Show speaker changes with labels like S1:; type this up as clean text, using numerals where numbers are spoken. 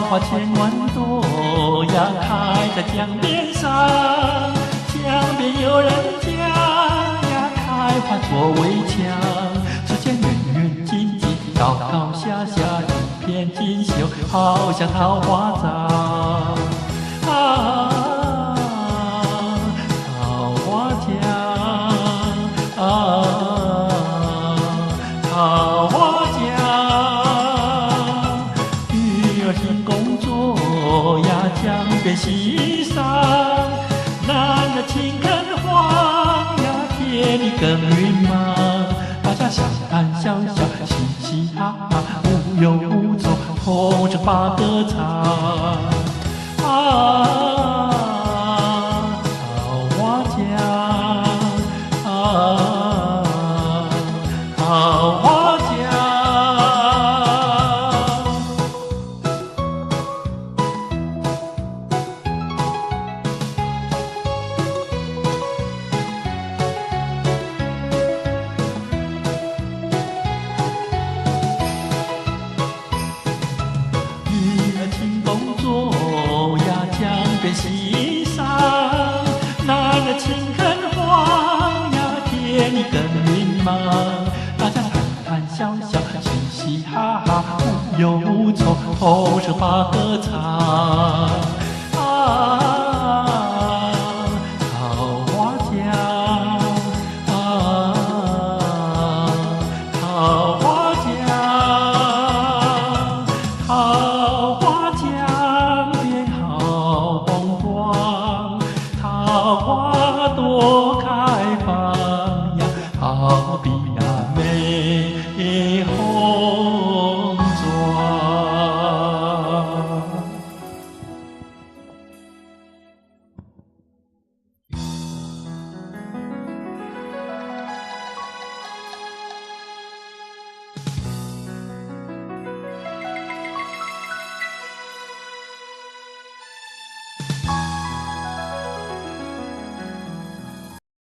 S1: 花千万朵呀，开在江边上。江边有人家呀，开花作围墙。只见远远近近，高高下下，一片锦绣，好像桃花帐。桃花江，桃花江。女儿行工作呀，江边溪上。男儿勤耕荒呀，田里耕耘忙。大家相谈笑笑，嘻嘻哈哈，无忧无愁，同着把歌唱。桃花江，桃花江。女儿勤工作呀，江边溪上。男儿勤耕荒呀，田里耕耘忙。大家谈谈笑笑，嘻嘻哈哈，无忧无愁，同声把歌唱。